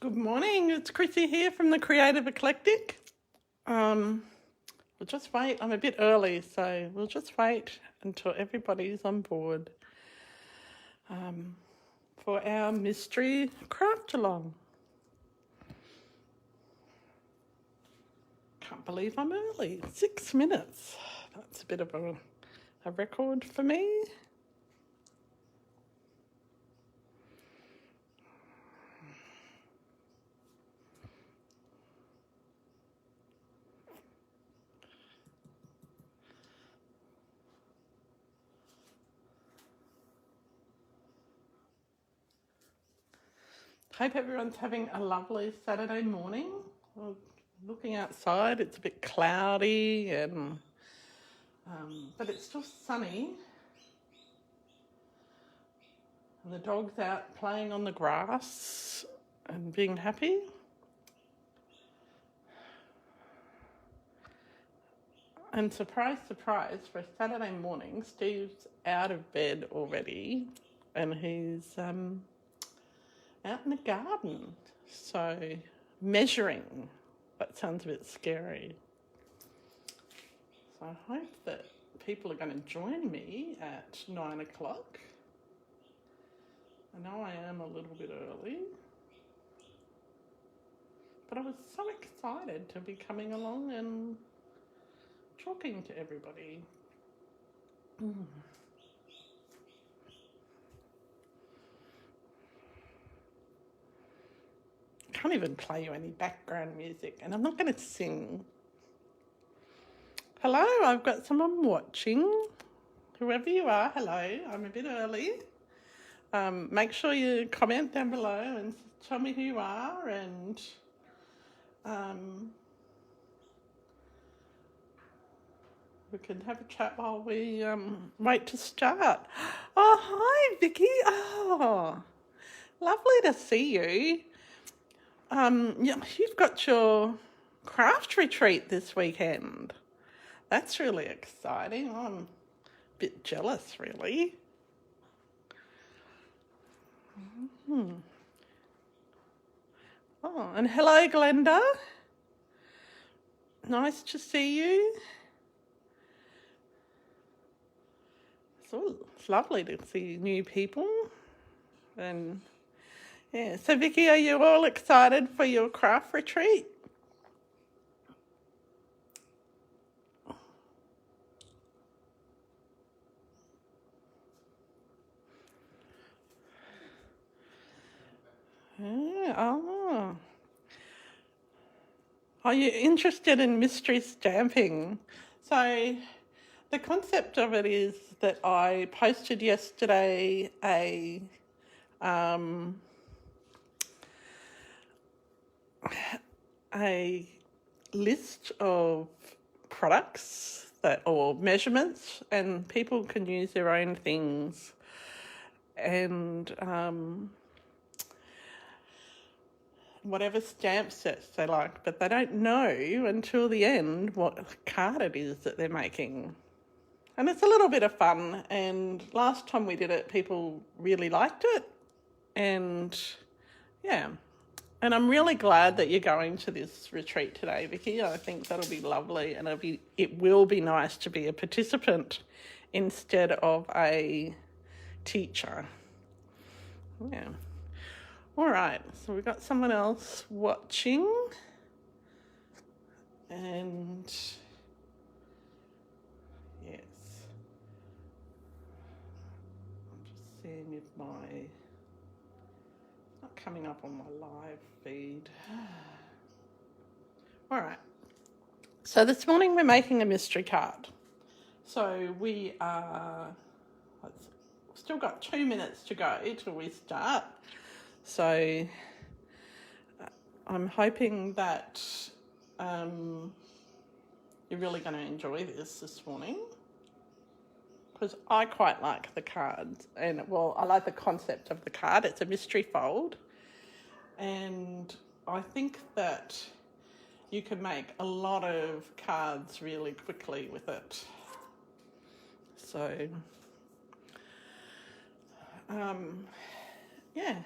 Good morning, it's Chrissy here from the Creative Eclectic. We'll just wait, I'm a bit early, so we'll just wait until everybody's on board for our mystery craft along. Can't believe I'm early, 6 minutes. That's a bit of a record for me. Hope everyone's having a lovely Saturday morning. Well, looking outside, it's a bit cloudy, and but it's still sunny. And the dog's out playing on the grass and being happy. And surprise, surprise, for a Saturday morning, Steve's out of bed already and he's out in the garden. So measuring, that sounds a bit scary. So I hope that people are going to join me at 9 o'clock. I know I am a little bit early, but I was so excited to be coming along and talking to everybody. I can't even play you any background music, and I'm not going to sing. Hello, I've got someone watching. Whoever you are, hello. I'm a bit early. Make sure you comment down below and tell me who you are, and we can have a chat while we wait to start. Oh, hi, Vicky. Oh, lovely to see you. You've got your craft retreat this weekend. That's really exciting. I'm a bit jealous, really. Oh, and hello, Glenda. Nice to see you. It's lovely to see new people. And yeah, so Vicky, are you all excited for your craft retreat? Yeah, oh. Are you interested in mystery stamping? So the concept of it is that I posted yesterday a list of products or measurements, and people can use their own things and whatever stamp sets they like, but they don't know until the end what card it is that they're making. And it's a little bit of fun, and last time we did it, people really liked it, and yeah. And I'm really glad that you're going to this retreat today, Vicky. I think that'll be lovely, and it will be nice to be a participant instead of a teacher. Yeah. All right, so we've got someone else watching, and yes, I'm just seeing if it's not coming up on my live feed. All right, so this morning we're making a mystery card. So we still got 2 minutes to go till we start. So I'm hoping that you're really going to enjoy this morning, because I quite like the cards, and I like the concept of the card. It's a mystery fold, and I think that you can make a lot of cards really quickly with it. So yeah.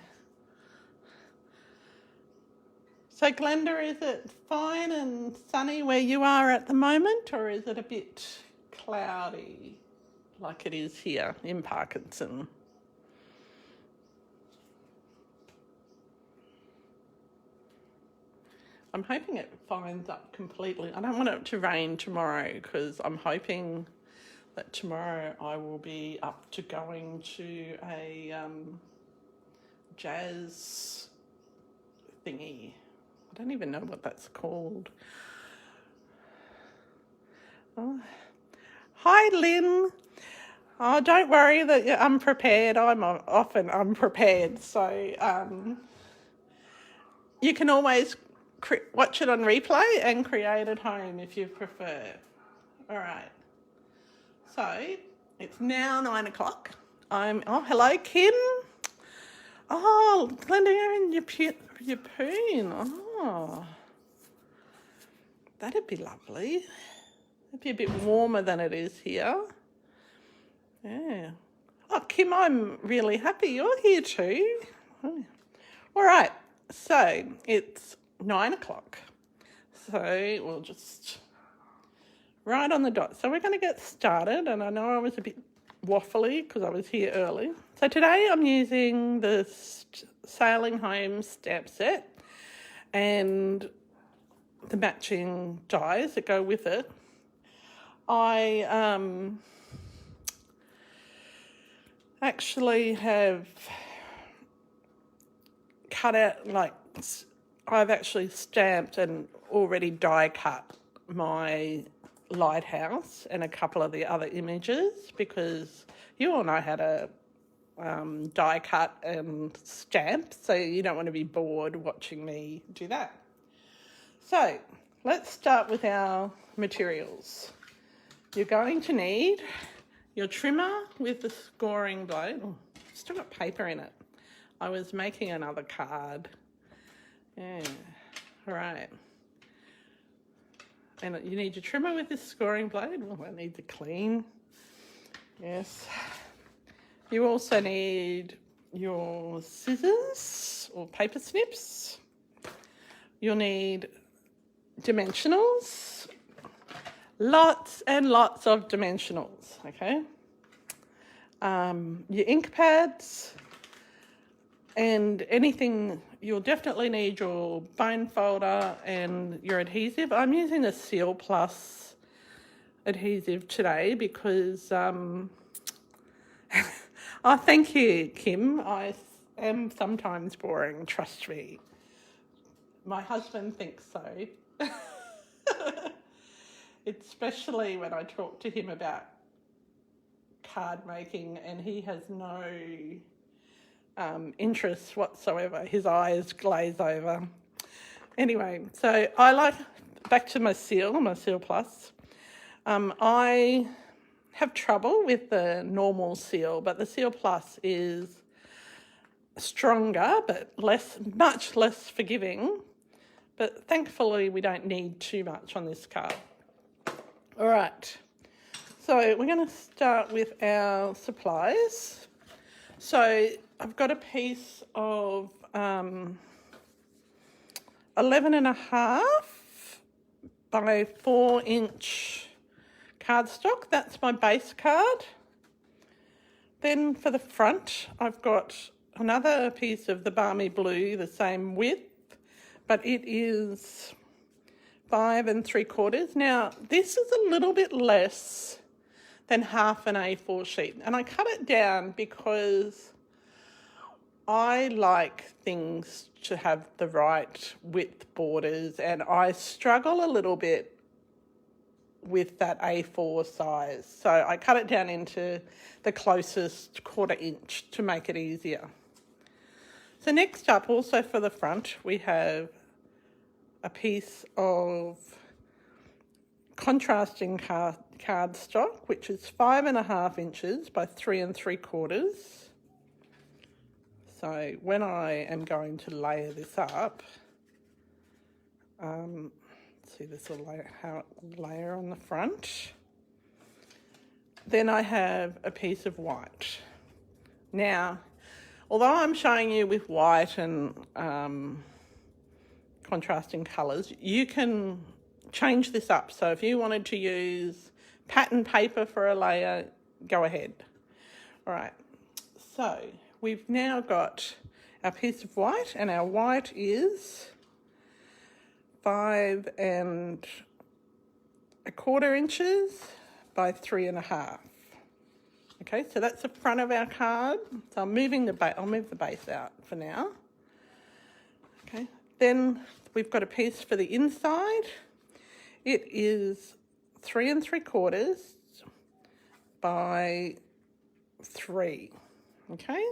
So Glenda, is it fine and sunny where you are at the moment, or is it a bit cloudy like it is here in Parkinson? I'm hoping it finds up completely. I don't want it to rain tomorrow because I'm hoping that tomorrow I will be up to going to a jazz thingy. I don't even know what that's called. Oh. Hi, Lynn. Oh, don't worry that you're unprepared. I'm often unprepared, so you can always watch it on replay and create at home if you prefer. All right. So it's now 9 o'clock. Oh, hello, Kim. Oh, Glenda, you're in your poon. Oh, that'd be lovely. It'd be a bit warmer than it is here. Yeah. Oh, Kim, I'm really happy you're here too. Oh. All right. So it's 9 o'clock. So we'll just right on the dot. So we're going to get started, and I know I was a bit waffly because I was here early. So today I'm using the Sailing Home stamp set and the matching dies that go with it. I actually have cut out, like, I've actually stamped and already die cut my lighthouse and a couple of the other images because you all know how to die cut and stamp, so you don't want to be bored watching me do that. So let's start with our materials. You're going to need your trimmer with the scoring blade. Oh, still got paper in it. I was making another card. Yeah, all right. And you need your trimmer with this scoring blade. Well, that needs a clean. Yes. You also need your scissors or paper snips. You'll need dimensionals. Lots and lots of dimensionals, okay? Your ink pads and anything. You'll definitely need your bone folder and your adhesive. I'm using the Seal Plus adhesive today because, oh, thank you, Kim. I am sometimes boring, trust me. My husband thinks so. Especially when I talk to him about card making and he has no interest whatsoever. His eyes glaze over. Anyway, so I like, back to my Seal Plus. I have trouble with the normal Seal, but the Seal Plus is stronger but much less forgiving. But thankfully we don't need too much on this card. All right, so we're going to start with our supplies. So I've got a piece of 11.5 by 4-inch cardstock. That's my base card. Then for the front, I've got another piece of the Balmy Blue, the same width, but it is 5 3/4. Now, this is a little bit less than half an A4 sheet, and I cut it down because I like things to have the right width borders, and I struggle a little bit with that A4 size. So I cut it down into the closest 1/4 inch to make it easier. So next up, also for the front, we have a piece of contrasting cardstock, which is 5.5 inches by 3 3/4. So when I am going to layer this up, see this will layer on the front. Then I have a piece of white. Now, although I'm showing you with white and contrasting colours, you can change this up. So if you wanted to use pattern paper for a layer, go ahead. All right, so we've now got our piece of white, and our white is 5 1/4 inches by 3 1/2. Okay, so that's the front of our card. So I'm moving I'll move the base out for now. Okay, then we've got a piece for the inside. It is 3 3/4 by 3. Okay.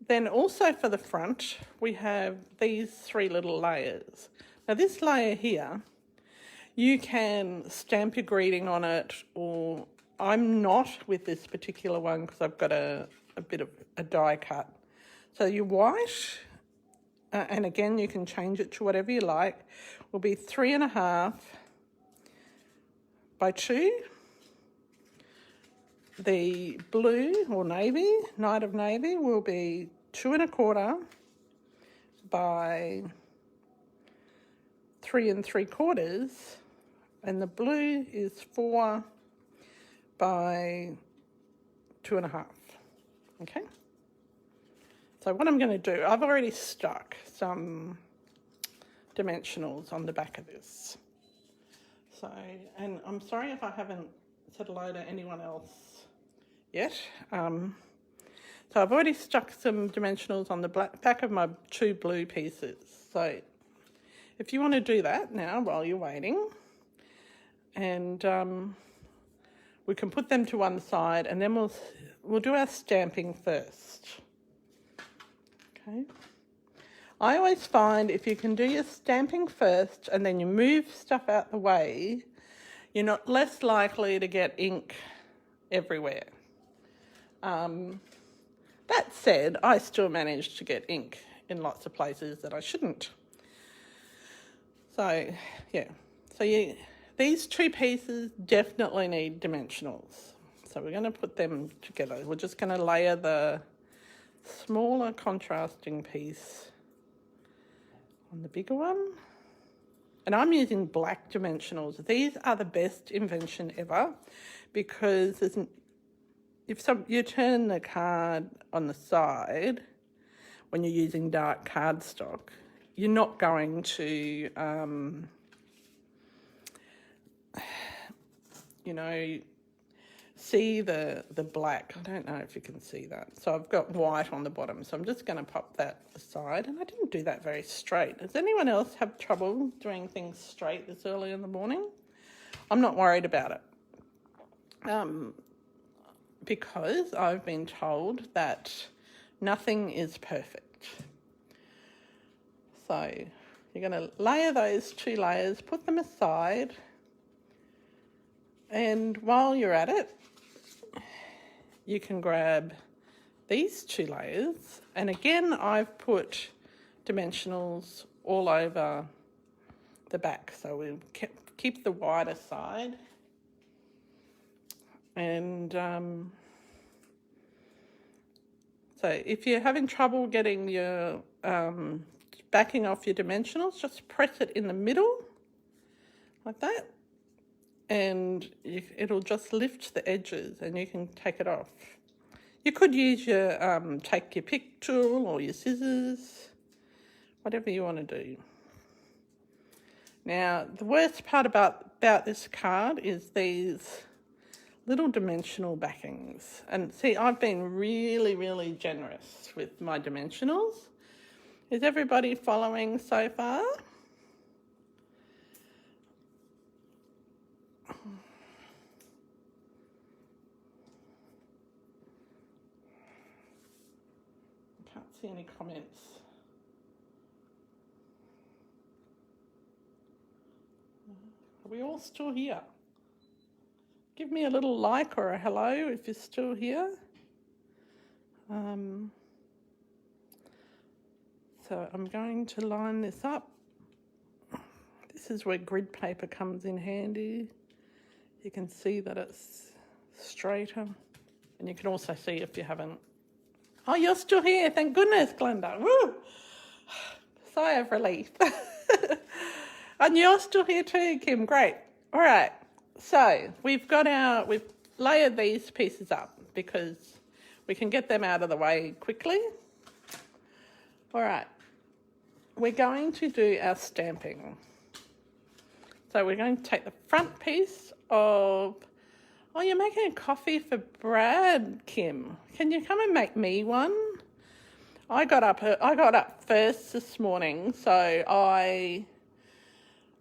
Then also for the front, we have these 3 little layers. Now this layer here, you can stamp your greeting on it, or I'm not with this particular one because I've got a bit of a die cut. So your white, and again you can change it to whatever you like, will be 3 1/2 by 2. The blue or navy, Night of Navy, will be 2 1/4 by 3 3/4, and the blue is 4 by 2 1/2. Okay. So what I'm going to do, I've already stuck some dimensionals on the back of this. So, and I'm sorry if I haven't said hello to anyone else yet. So I've already stuck some dimensionals on the back of my 2 blue pieces. So if you want to do that now while you're waiting, and we can put them to one side, and then we'll do our stamping first. Okay. I always find if you can do your stamping first and then you move stuff out the way, you're not less likely to get ink everywhere. That said, I still manage to get ink in lots of places that I shouldn't. So, yeah. So these 2 pieces definitely need dimensionals. So we're going to put them together. We're just going to layer the smaller contrasting piece on the bigger one. And I'm using black dimensionals. These are the best invention ever, because if you turn the card on the side when you're using dark cardstock, you're not going to, see the black. I don't know if you can see that. So I've got white on the bottom, so I'm just going to pop that aside. And I didn't do that very straight. Does anyone else have trouble doing things straight this early in the morning? I'm not worried about it. Because I've been told that nothing is perfect. So you're going to layer those 2 layers, put them aside, and while you're at it, you can grab these 2 layers, and again I've put dimensionals all over the back, so we'll keep the white aside. And so if you're having trouble getting your backing off your dimensionals, just press it in the middle like that, and it'll just lift the edges and you can take it off. You could use your take your pick tool or your scissors, whatever you want to do. Now the worst part about this card is these little dimensional backings. And see, I've been really, really generous with my dimensionals. Is everybody following so far? I can't see any comments. Are we all still here? Give me a little like or a hello if you're still here. So I'm going to line this up. This is where grid paper comes in handy. You can see that it's straighter, and you can also see if you haven't. Oh, you're still here, thank goodness, Glenda. Woo! sigh of relief. And you're still here too, Kim. Great. All right. So we've layered these pieces up because we can get them out of the way quickly. All right. We're going to do our stamping. So we're going to take the front piece of... Oh, you're making a coffee for Brad, Kim. Can you come and make me one? I got up first this morning, so I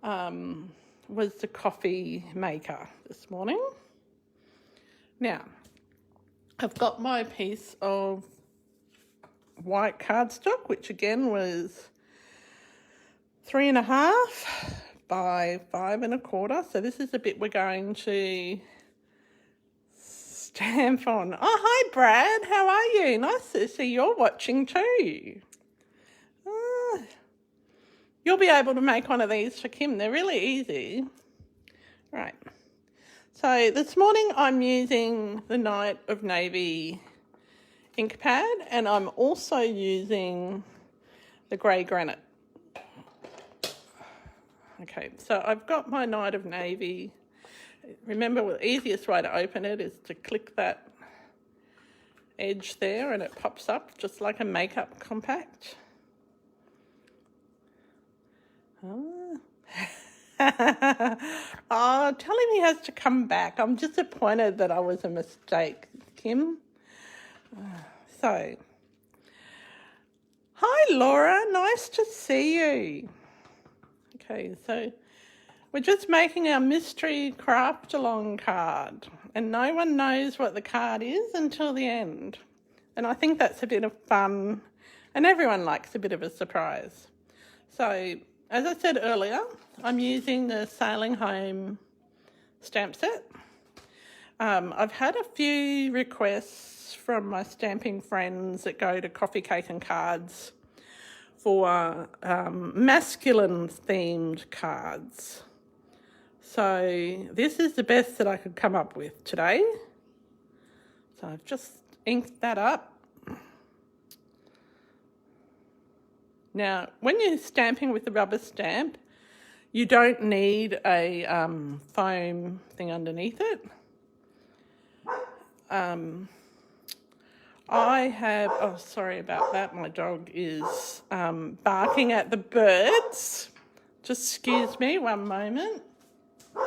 was the coffee maker this morning. Now, I've got my piece of white cardstock, which again was 3.5 by 5 1/4. So this is the bit we're going to stamp on. Oh, hi, Brad. How are you? Nice to see you're watching too. You'll be able to make one of these for Kim. They're really easy. Right. So this morning I'm using the Night of Navy ink pad, and I'm also using the grey granite. Okay, so I've got my Night of Navy. Remember, the easiest way to open it is to click that edge there and it pops up just like a makeup compact. Oh, oh, tell him he has to come back. I'm disappointed that I was a mistake, Kim. So, hi Laura, nice to see you. Okay, so we're just making our mystery craft along card, and no one knows what the card is until the end. And I think that's a bit of fun, and everyone likes a bit of a surprise. So, as I said earlier, I'm using the Sailing Home stamp set. I've had a few requests from my stamping friends that go to Coffee, Cake and Cards for masculine themed cards. So this is the best that I could come up with today. So I've just inked that up. Now, when you're stamping with the rubber stamp, you don't need a foam thing underneath it. I have, oh, sorry about that. My dog is barking at the birds. Just excuse me one moment. Be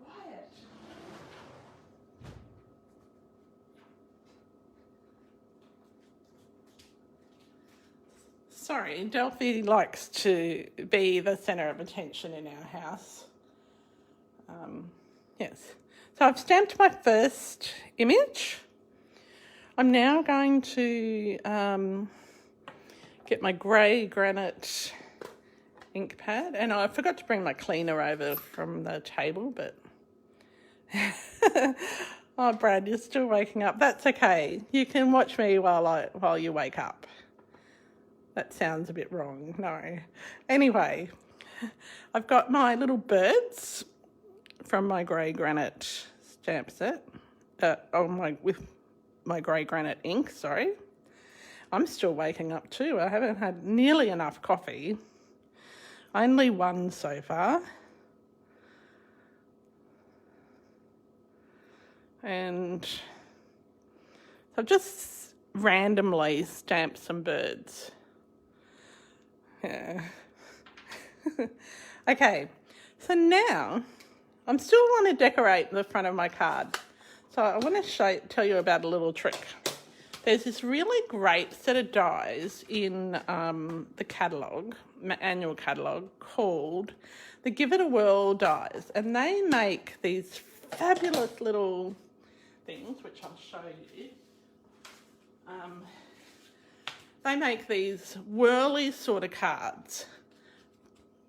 quiet. Sorry, Delphi likes to be the centre of attention in our house. Yes, so I've stamped my first image. I'm now going to get my grey granite ink pad, and I forgot to bring my cleaner over from the table, but oh, Brad, you're still waking up. That's okay. You can watch me while you wake up. That sounds a bit wrong. No. Anyway, I've got my little birds from my grey granite stamp set. With my grey granite ink, sorry. I'm still waking up too. I haven't had nearly enough coffee. Only one so far. And so I've just randomly stamped some birds. Yeah. Okay, so now I still want to decorate the front of my card. So I want to tell you about a little trick. There's this really great set of dies in the catalogue, my annual catalogue, called the Give It a Whirl dies. And they make these fabulous little things, which I'll show you. They make these whirly sort of cards.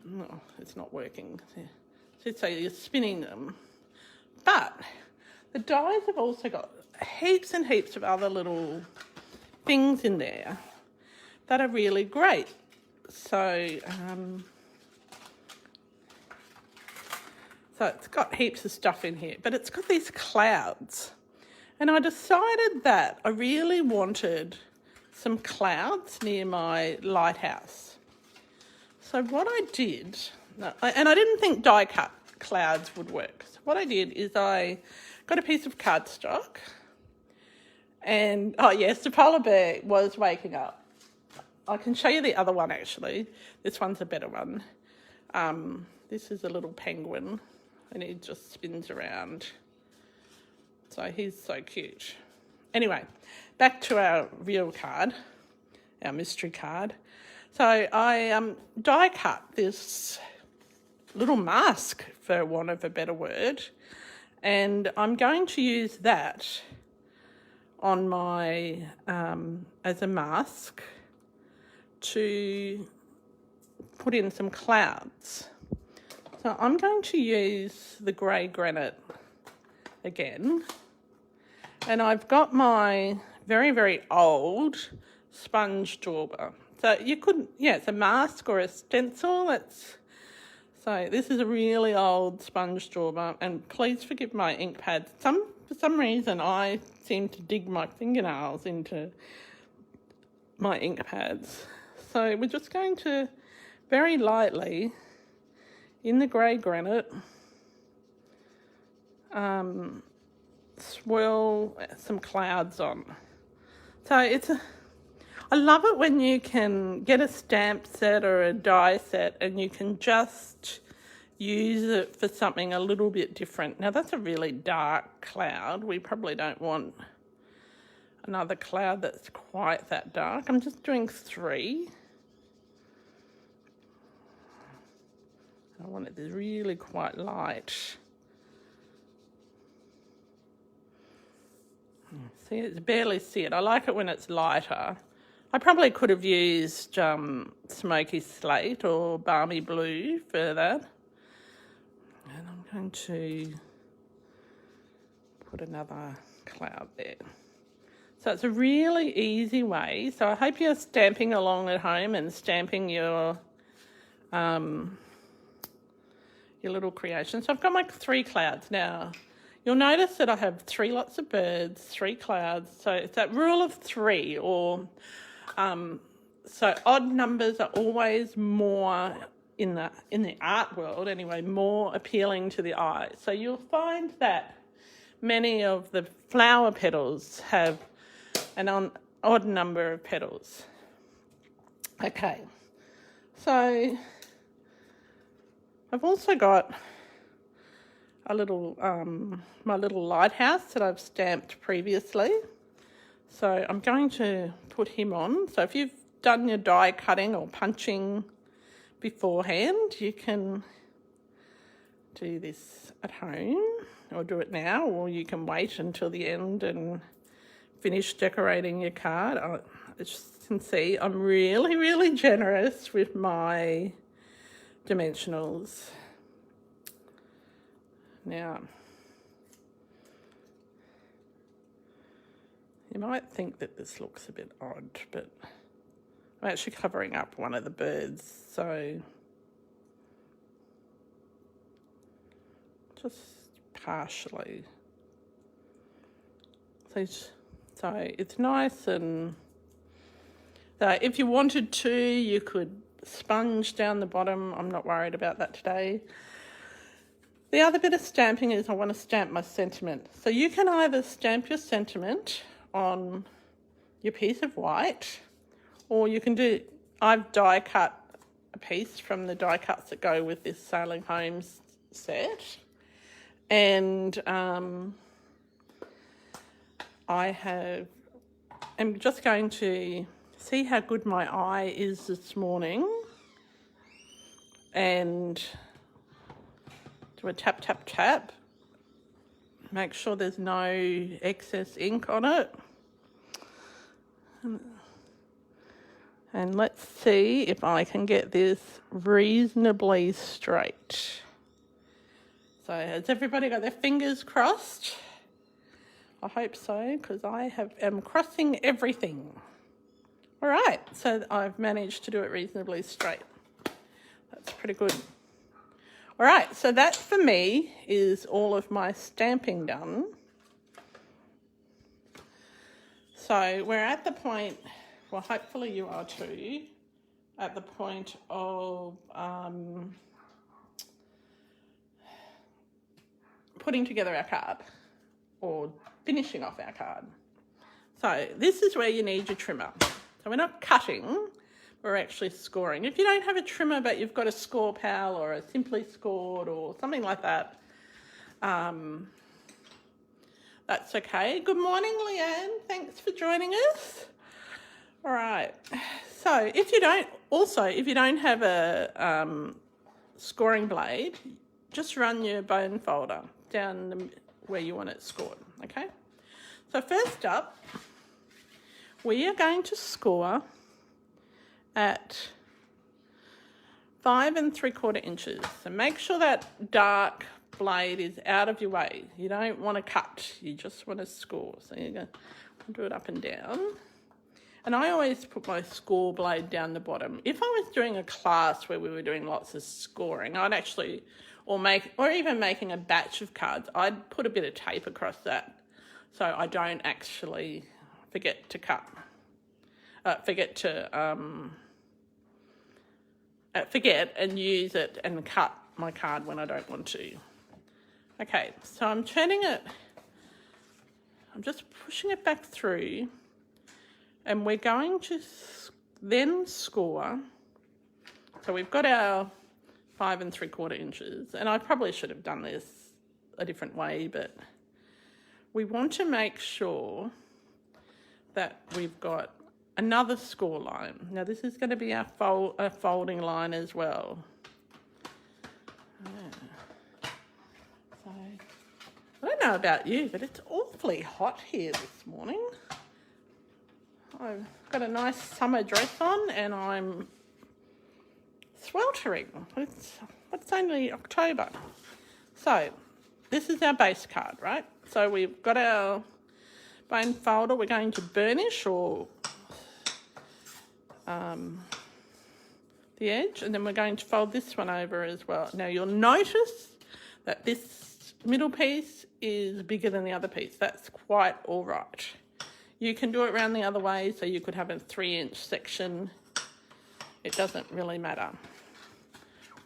No, it's not working. So you're spinning them. But the dies have also got heaps and heaps of other little things in there that are really great. So, so it's got heaps of stuff in here, but it's got these clouds. And I decided that I really wanted some clouds near my lighthouse. So what I did, and I didn't think die cut clouds would work. So what I did is I got a piece of cardstock and, oh yes, the polar bear was waking up. I can show you the other one actually. This one's a better one. This is a little penguin and he just spins around. So he's so cute. Anyway, back to our real card, our mystery card. So I die cut this little mask, for want of a better word, and I'm going to use that on my, as a mask to put in some clouds. So I'm going to use the grey granite again, and I've got my very, very old sponge dauber. So you could, yeah, it's a mask or a stencil. So this is a really old sponge dauber, and please forgive my ink pads. For some reason, I seem to dig my fingernails into my ink pads. So we're just going to very lightly, in the grey granite, swirl some clouds on. So I love it when you can get a stamp set or a die set and you can just use it for something a little bit different. Now that's a really dark cloud. We probably don't want another cloud that's quite that dark. I'm just doing 3. I want it really quite light. See, it's barely see it. I like it when it's lighter. I probably could have used smoky slate or balmy blue for that. And I'm going to put another cloud there. So it's a really easy way. So I hope you're stamping along at home and stamping your little creation. So I've got my 3 clouds now. You'll notice that I have 3 lots of birds, 3 clouds. So it's that rule of 3, or so odd numbers are always more in the art world anyway, more appealing to the eye. So you'll find that many of the flower petals have an odd number of petals. Okay, so I've also got a little my little lighthouse that I've stamped previously. So I'm going to put him on. So if you've done your die cutting or punching beforehand, you can do this at home or do it now, or you can wait until the end and finish decorating your card. As you can see, I'm really, really generous with my dimensionals. Now, you might think that this looks a bit odd, but I'm actually covering up one of the birds, so just partially. So it's nice, and so if you wanted to, you could sponge down the bottom. I'm not worried about that today. The other bit of stamping is I want to stamp my sentiment. So you can either stamp your sentiment on your piece of white, or you can do, I've die cut a piece from the die cuts that go with this Sailing Homes set, and I'm just going to see how good my eye is this morning and do a tap, tap, tap. Make sure there's no excess ink on it. And let's see if I can get this reasonably straight. So has everybody got their fingers crossed? I hope so, because I am crossing everything. All right, so I've managed to do it reasonably straight. That's pretty good. All right, so that for me is all of my stamping done. So we're at the point, well, hopefully you are too, at the point of putting together our card or finishing off our card. So this is where you need your trimmer. So we're not cutting, we're actually scoring. If you don't have a trimmer but you've got a Score Pal or a Simply Scored or something like that, that's okay. Good morning, Leanne. Thanks for joining us. All right. So if you don't have a scoring blade, just run your bone folder down where you want it scored, okay? So first up, we are going to score at 5 3/4 inches. So make sure that dark blade is out of your way. You don't want to cut, you just want to score. So you're going to do it up and down. And I always put my score blade down the bottom. If I was doing a class where we were doing lots of scoring, I'd actually, or even making a batch of cards, I'd put a bit of tape across that so I don't actually forget to cut. Forget and use it and cut my card when I don't want to. Okay, so I'm turning it, I'm just pushing it back through, and we're going to then score. So we've got our 5 3/4 inches, and I probably should have done this a different way, but we want to make sure that we've got another score line. Now this is going to be our folding line as well. So I don't know about you, but it's awfully hot here this morning. I've got a nice summer dress on and I'm sweltering. It's only October. So this is our base card, right? So we've got our bone folder. We're going to burnish or the edge, and then we're going to fold this one over as well. Now you'll notice that this middle piece is bigger than the other piece. That's quite all right. You can do it around the other way, so you could have a 3-inch section. It doesn't really matter.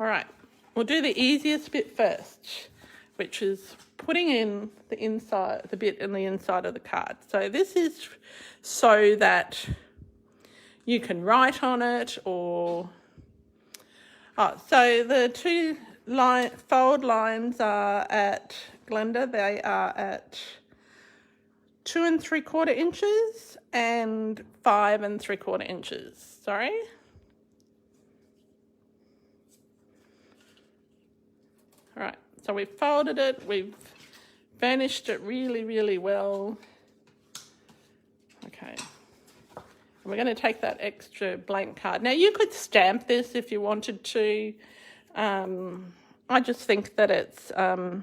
All right, we'll do the easiest bit first, which is putting in the bit in the inside of the card. So this is so that you can write on it, or so the two fold lines are at Glenda. They are at 2 3/4 inches and 5 3/4 inches. Sorry. All right. So we've folded it. We've burnished it really, really well. Okay. We're going to take that extra blank card. Now, you could stamp this if you wanted to. I just think that it's... I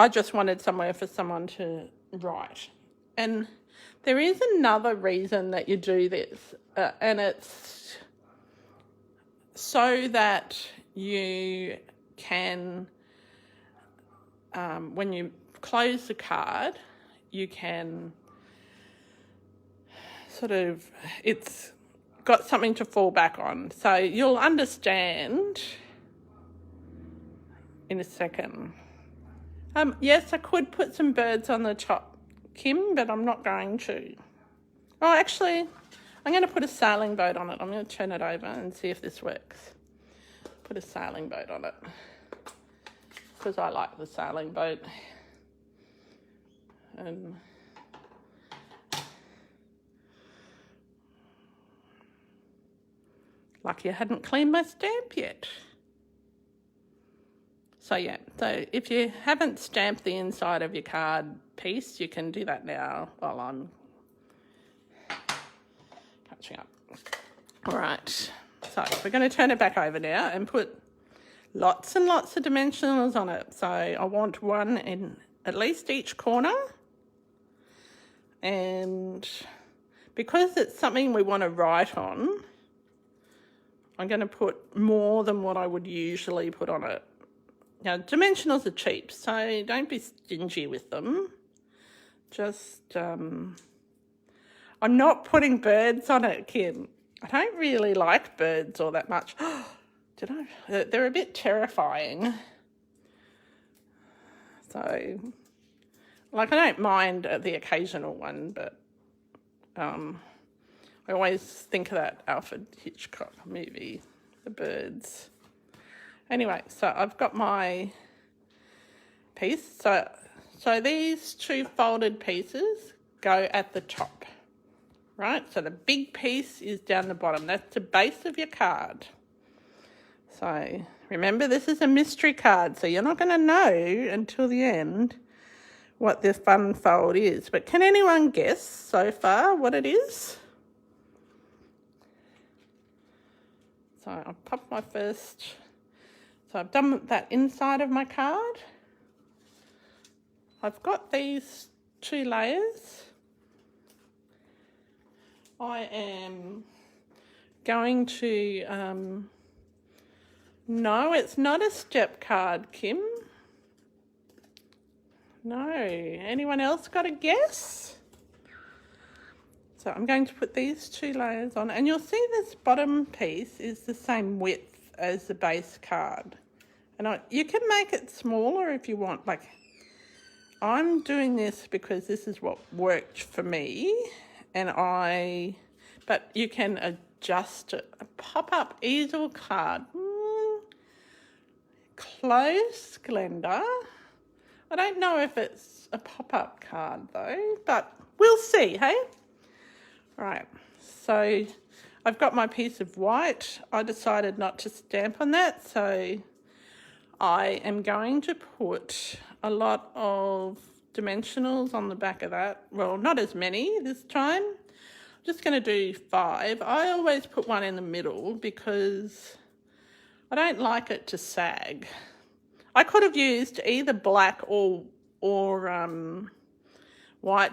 just wanted somewhere for someone to write. And there is another reason that you do this, and it's so that you can, when you close the card, you can... it's got something to fall back on. So you'll understand in a second. Yes, I could put some birds on the top, Kim, but I'm not going to. Oh, actually, I'm going to put a sailing boat on it. I'm going to turn it over and see if this works. Put a sailing boat on it because I like the sailing boat. And lucky I hadn't cleaned my stamp yet. So yeah, so if you haven't stamped the inside of your card piece, you can do that now while I'm catching up. All right, so we're going to turn it back over now and put lots and lots of dimensionals on it. So I want one in at least each corner. And because it's something we want to write on, I'm going to put more than what I would usually put on it. Now, dimensionals are cheap, so don't be stingy with them. Just I'm not putting birds on it, Kim. I don't really like birds all that much. Did I? They're a bit terrifying. So, like, I don't mind the occasional one, but I always think of that Alfred Hitchcock movie, The Birds. Anyway, so I've got my piece. So these two folded pieces go at the top, right? So the big piece is down the bottom. That's the base of your card. So remember, this is a mystery card, so you're not going to know until the end what this fun fold is. But can anyone guess so far what it is? So I'll pop my first. So I've done that inside of my card. I've got these two layers. I am going to, no, it's not a step card, Kim. No, anyone else got a guess? So I'm going to put these two layers on, and you'll see this bottom piece is the same width as the base card. And you can make it smaller if you want. Like, I'm doing this because this is what worked for me, but you can adjust it. A pop-up easel card. Close, Glenda. I don't know if it's a pop-up card though, but we'll see, hey? Right, so I've got my piece of white. I decided not to stamp on that, so I am going to put a lot of dimensionals on the back of that. Well, not as many this time. I'm just going to do 5. I always put one in the middle because I don't like it to sag. I could have used either black or white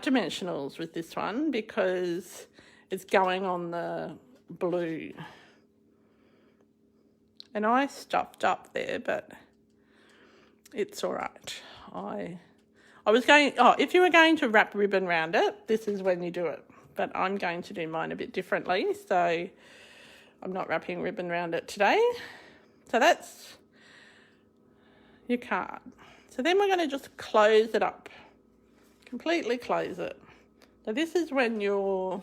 dimensionals with this one because it's going on the blue. And I stuffed up there, but it's all right. I was going, if you were going to wrap ribbon around it, this is when you do it. But I'm going to do mine a bit differently, so I'm not wrapping ribbon around it today. So that's your card. So then we're going to just close it up, completely close it. So this is when your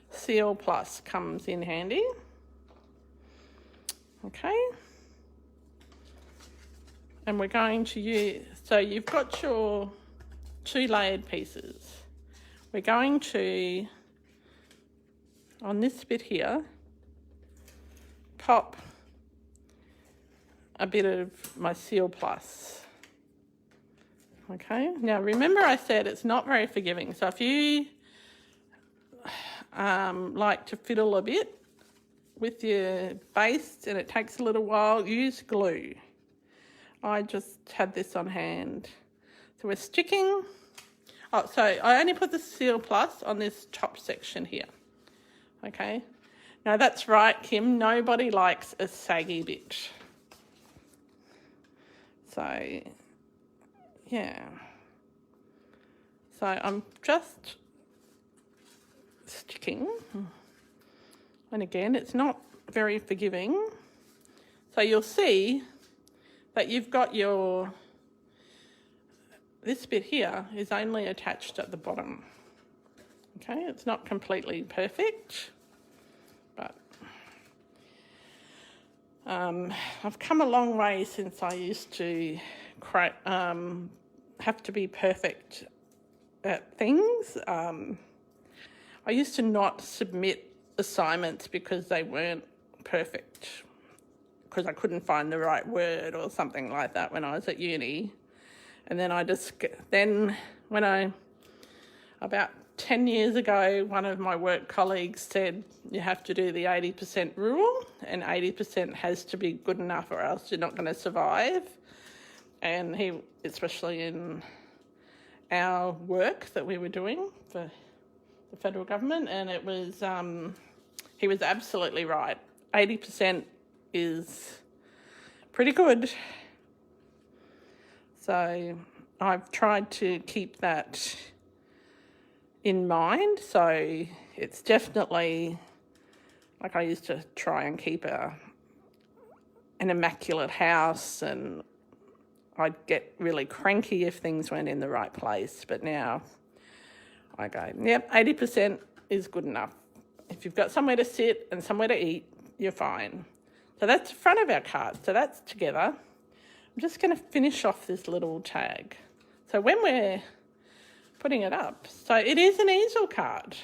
Seal Plus comes in handy. Okay. And we're going to use, so you've got your 2 layered pieces. We're going to, on this bit here, pop a bit of my Seal Plus. Okay, now remember I said it's not very forgiving, so if you like to fiddle a bit with your base and it takes a little while, use glue. I just had this on hand. So we're sticking, so I only put the Seal Plus on this top section here. Okay, now that's right, Kim, nobody likes a saggy bit. So, yeah. So I'm just sticking. And again, it's not very forgiving. So you'll see that you've got this bit here is only attached at the bottom. Okay, it's not completely perfect, but I've come a long way since I used to have to be perfect at things. I used to not submit assignments because they weren't perfect, because I couldn't find the right word or something like that when I was at uni. And then about 10 years ago, one of my work colleagues said, you have to do the 80% rule, and 80% has to be good enough or else you're not going to survive. And he, especially in our work that we were doing for the federal government, and it was, he was absolutely right. 80% is pretty good. So I've tried to keep that in mind. So it's definitely, like, I used to try and keep an immaculate house, and I'd get really cranky if things weren't in the right place. But now I go, yep, 80% is good enough. If you've got somewhere to sit and somewhere to eat, you're fine. So that's the front of our card. So that's together. I'm just going to finish off this little tag. So when we're putting it up, so it is an easel card.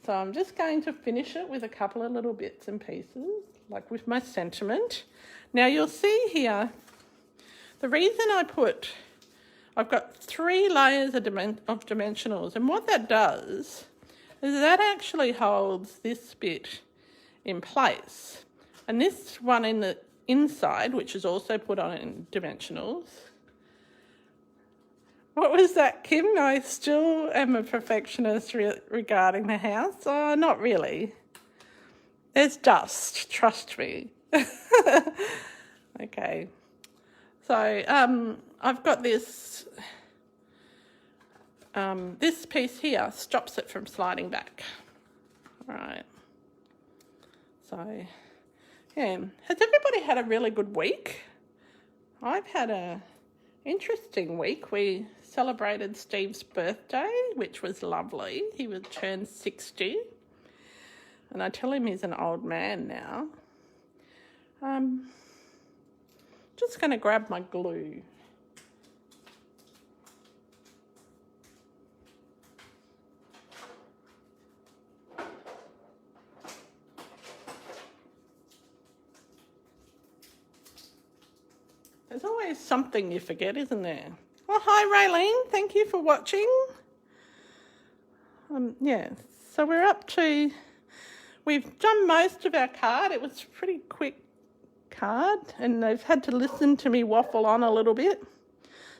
So I'm just going to finish it with a couple of little bits and pieces, like with my sentiment. Now you'll see here, the reason I've got 3 layers of dimensionals, and what that does is that actually holds this bit in place. And this one in the inside, which is also put on in dimensionals. What was that, Kim? I still am a perfectionist regarding the house. Oh, not really. There's dust, trust me. Okay. So I've got this, this piece here stops it from sliding back. All right. So, yeah. Has everybody had a really good week? I've had a interesting week. We celebrated Steve's birthday, which was lovely. He would turn 60. And I tell him he's an old man now. Just going to grab my glue. There's always something you forget, isn't there? Well, hi, Raylene. Thank you for watching. Yeah, so we're up to... We've done most of our card. It was a pretty quick card, and they've had to listen to me waffle on a little bit.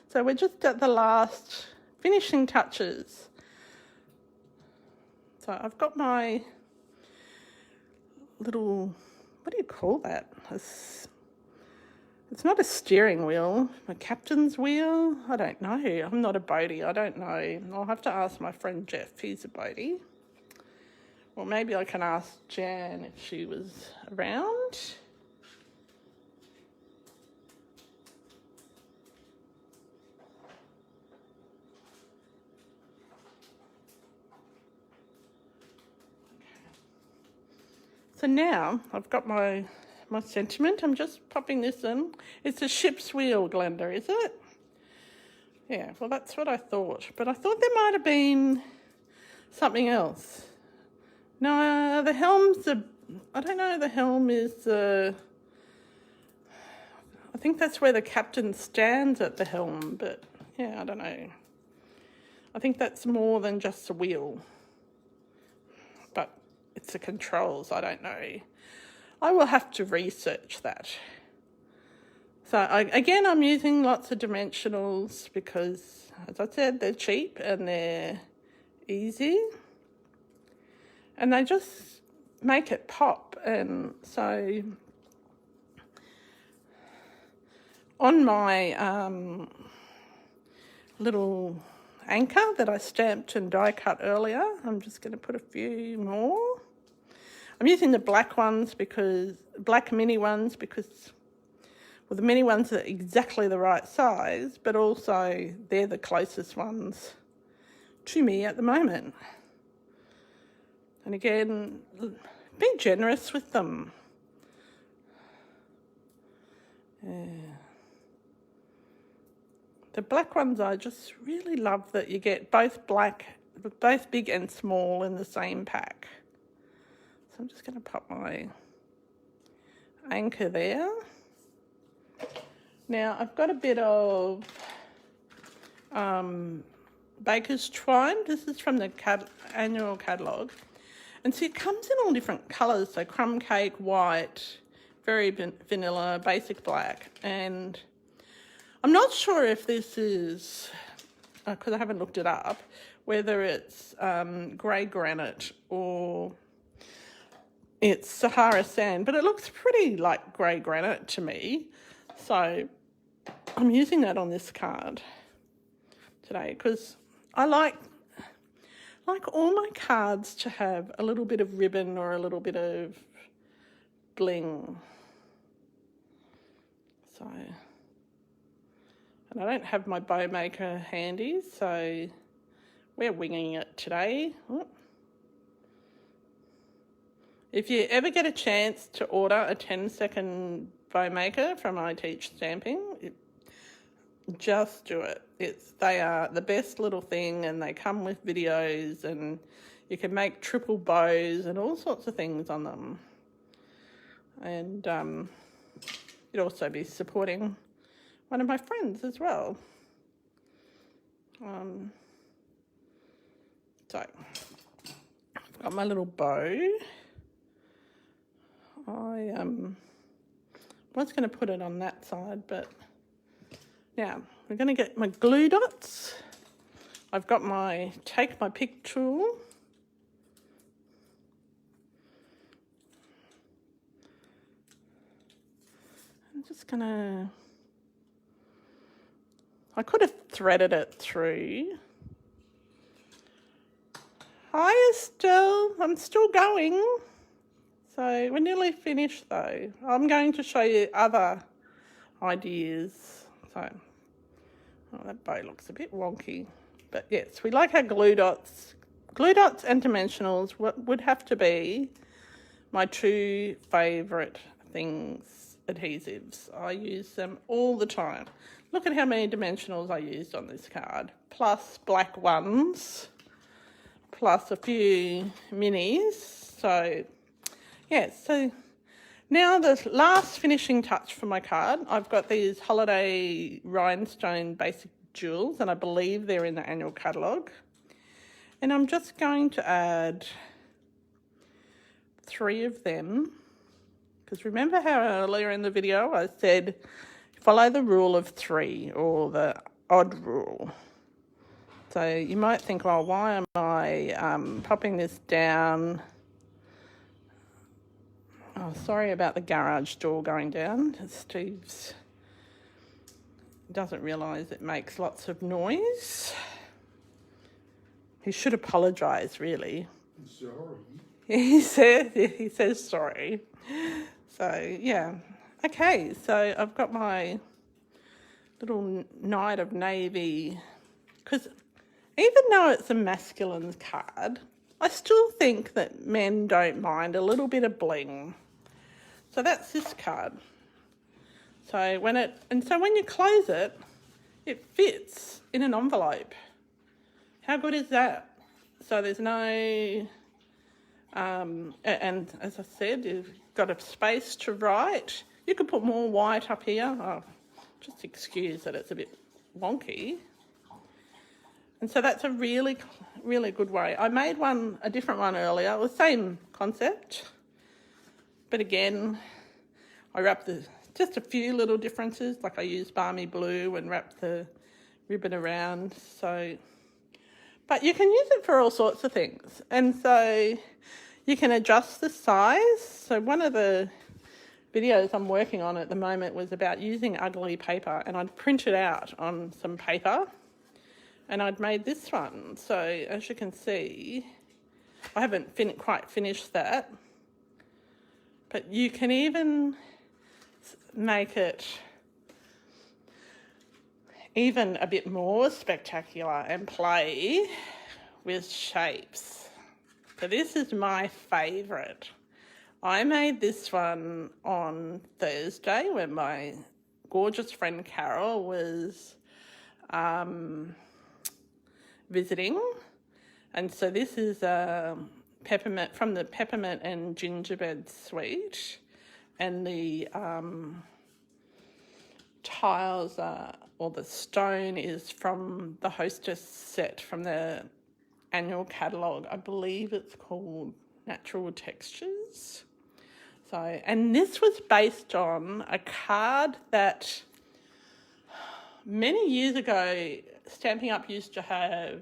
So we're just at the last finishing touches. So I've got my little... What do you call that? It's not a steering wheel, a captain's wheel. I don't know. I'm not a boatie. I don't know. I'll have to ask my friend Jeff. He's a boatie. Or maybe I can ask Jan if she was around. So now I've got my sentiment. I'm just popping this in. It's a ship's wheel, Glenda, is it? Yeah, well, that's what I thought. But I thought there might have been something else. No, the helm's I don't know, the helm is I think that's where the captain stands at the helm, but yeah, I don't know. I think that's more than just a wheel. But it's the controls, I don't know. I will have to research that. So again, I'm using lots of dimensionals because, as I said, they're cheap and they're easy. And they just make it pop. And so on my little anchor that I stamped and die cut earlier, I'm just going to put a few more. I'm using the black ones because, black mini ones because, well, the mini ones are exactly the right size, but also they're the closest ones to me at the moment. And again, be generous with them. Yeah. The black ones, I just really love that you get both big and small in the same pack. So I'm just going to pop my anchor there. Now I've got a bit of baker's twine. This is from the annual catalogue. And see, it comes in all different colours. So crumb cake, white, very vanilla, basic black. And I'm not sure if this is, because I haven't looked it up, whether it's grey granite or it's Sahara sand, but it looks pretty like grey granite to me. So I'm using that on this card today because I like like all my cards to have a little bit of ribbon or a little bit of bling. So, and I don't have my bow maker handy, so we're winging it today. If you ever get a chance to order a 10-second bow maker from I Teach Stamping, just do it. They are the best little thing, and they come with videos, and you can make triple bows and all sorts of things on them. And you'd also be supporting one of my friends as well. So I've got my little bow. I was going to put it on that side, but now we're going to get my glue dots. I've got my take my pick tool. I'm just going to, I could have threaded it through. Hi Estelle, I'm still going. So we're nearly finished though. I'm going to show you other ideas. So, oh, that bow looks a bit wonky. But yes, we like our glue dots. Glue dots and dimensionals would have to be my two favourite things, adhesives. I use them all the time. Look at how many dimensionals I used on this card, plus black ones, plus a few minis. So, yes, so now the last finishing touch for my card, I've got these holiday rhinestone basic jewels, and I believe they're in the annual catalogue. And I'm just going to add 3 of them, because remember how earlier in the video I said follow the rule of 3, or the odd rule. So you might think, well, why am I popping this down? Oh, sorry about the garage door going down. Steve's doesn't realise it makes lots of noise. He should apologise, really. Sorry. He says sorry. So, yeah. Okay, so I've got my little Knight of Navy, because even though it's a masculine card, I still think that men don't mind a little bit of bling. So that's this card. So when you close it, it fits in an envelope. How good is that? So there's no, and as I said, you've got a space to write. You could put more white up here. Oh, just excuse that it's a bit wonky. And so that's a really, really good way. I made a different one earlier. It was the same concept. But again, I wrapped just a few little differences. Like I used balmy blue and wrapped the ribbon around. So, but you can use it for all sorts of things. And so you can adjust the size. So one of the videos I'm working on at the moment was about using ugly paper, and I'd printed out on some paper and I'd made this one. So as you can see, I haven't quite finished that, but you can even make it even a bit more spectacular and play with shapes. So this is my favourite. I made this one on Thursday when my gorgeous friend Carol was visiting. And so this is peppermint from the Peppermint and Gingerbread Suite. And the tiles or the stone is from the Hostess set from the annual catalogue. I believe it's called Natural Textures. So, and this was based on a card that many years ago Stampin' Up used to have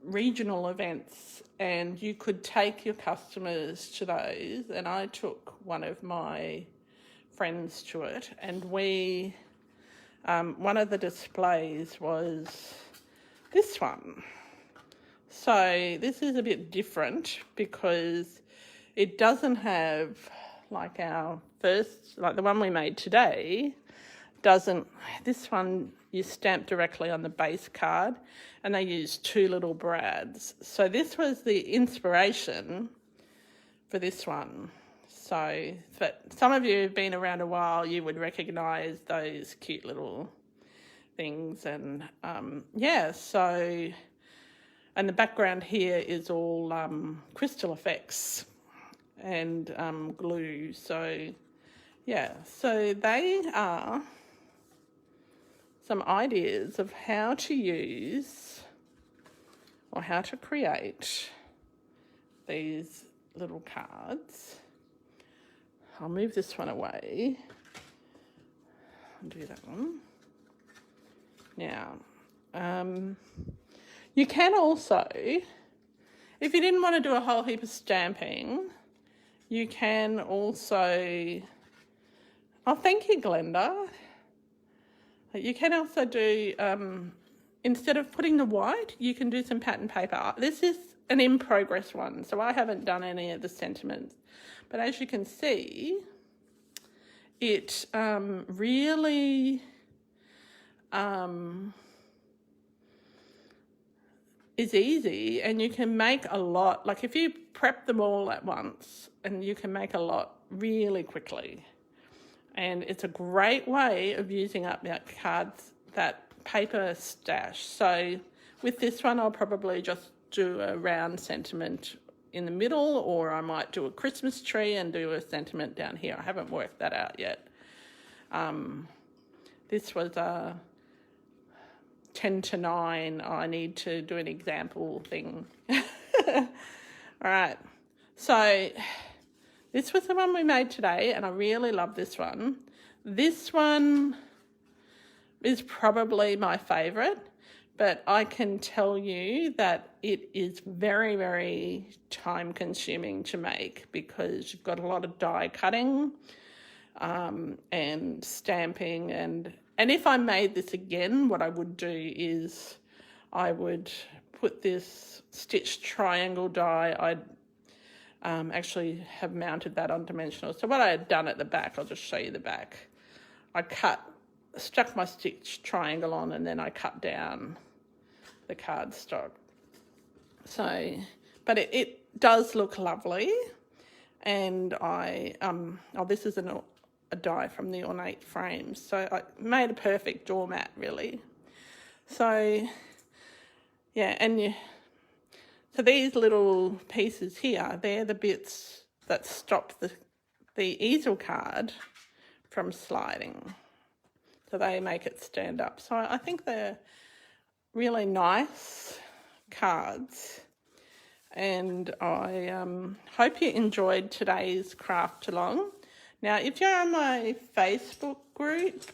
regional events, and you could take your customers to those, and I took one of my friends to it, and we one of the displays was this one. So this is a bit different because it doesn't have, like our first, like the one we made today, doesn't, this one you stamp directly on the base card and they use two little brads. So this was the inspiration for this one. So but some of you have been around a while, you would recognise those cute little things. And yeah, so, and the background here is all crystal effects and glue. So yeah, so they are some ideas of how to use or how to create these little cards. I'll move this one away. I'll do that one. Now, you can also, if you didn't want to do a whole heap of stamping, you can also, oh, thank you, Glenda. You can also do, instead of putting the white, you can do some pattern paper. This is an in-progress one, so I haven't done any of the sentiments. But as you can see, it really is easy, and you can make a lot. Like if you prep them all at once, and you can make a lot really quickly. And it's a great way of using up that cards, that paper stash. So with this one, I'll probably just do a round sentiment in the middle, or I might do a Christmas tree and do a sentiment down here. I haven't worked that out yet. This was a 10 to 9. I need to do an example thing. All right. So this was the one we made today, and I really love this one. This one is probably my favourite, but I can tell you that it is very, very time consuming to make because you've got a lot of die cutting and stamping. And if I made this again, what I would do is I would put this stitched triangle die. I'd actually have mounted that on dimensional. So what I had done at the back, I'll just show you the back. I stuck my stitch triangle on, and then I cut down the cardstock. So, but it does look lovely. And this is a die from the ornate frames. So I made a perfect doormat, really. So, yeah, so these little pieces here, they're the bits that stop the easel card from sliding. So they make it stand up. So I think they're really nice cards. And I hope you enjoyed today's craft along. Now, if you're on my Facebook group,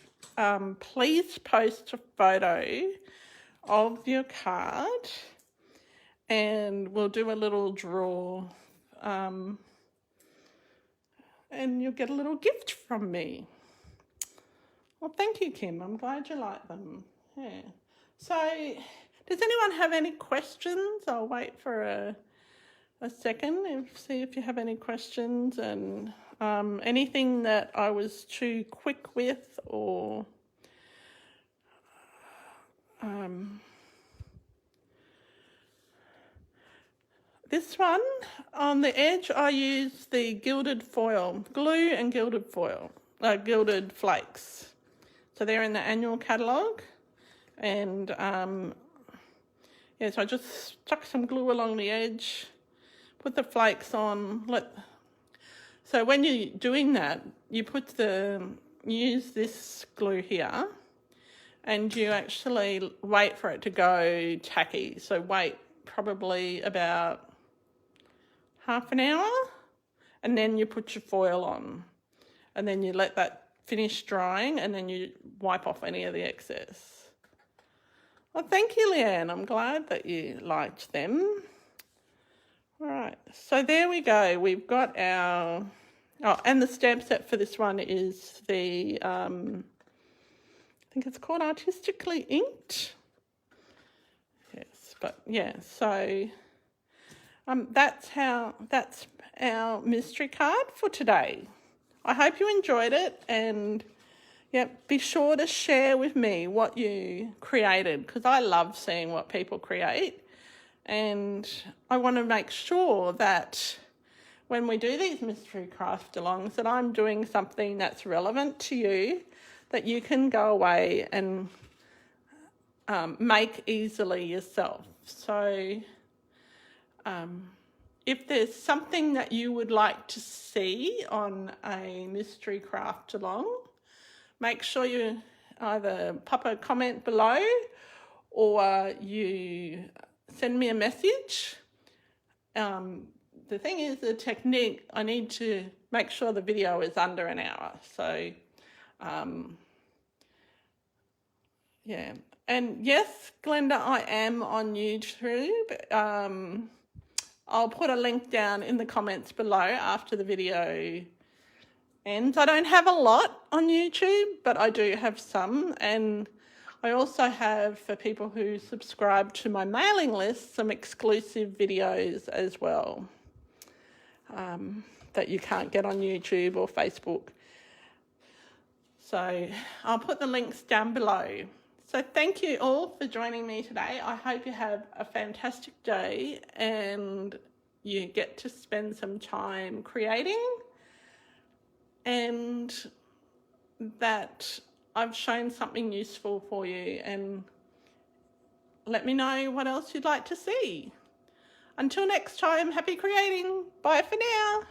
please post a photo of your card, and we'll do a little draw, and you'll get a little gift from me. Well, thank you, Kim. I'm glad you like them. Yeah. So, does anyone have any questions? I'll wait for a second and see if you have any questions, and anything that I was too quick with, or this one, on the edge I use the gilded foil, glue and gilded foil, gilded flakes. So they're in the annual catalogue. And yeah, so I just stuck some glue along the edge, put the flakes on. So when you're doing that, you use this glue here, and you actually wait for it to go tacky. So wait probably about half an hour, and then you put your foil on, and then you let that finish drying, and then you wipe off any of the excess. Well, thank you, Leanne. I'm glad that you liked them. All right, so there we go. We've got our, and the stamp set for this one is the, I think it's called Artistically Inked. Yes, got, yeah, so that's our mystery card for today. I hope you enjoyed it, and yeah, be sure to share with me what you created, because I love seeing what people create, and I want to make sure that when we do these mystery craft alongs that I'm doing something that's relevant to you, that you can go away and make easily yourself. So if there's something that you would like to see on a mystery craft along, make sure you either pop a comment below or you send me a message. The thing is, the technique, I need to make sure the video is under an hour. So, yeah. And yes, Glenda, I am on YouTube. I'll put a link down in the comments below after the video ends. I don't have a lot on YouTube, but I do have some. And I also have, for people who subscribe to my mailing list, some exclusive videos as well that you can't get on YouTube or Facebook. So I'll put the links down below. So thank you all for joining me today. I hope you have a fantastic day and you get to spend some time creating, and that I've shown something useful for you, and let me know what else you'd like to see. Until next time, happy creating. Bye for now.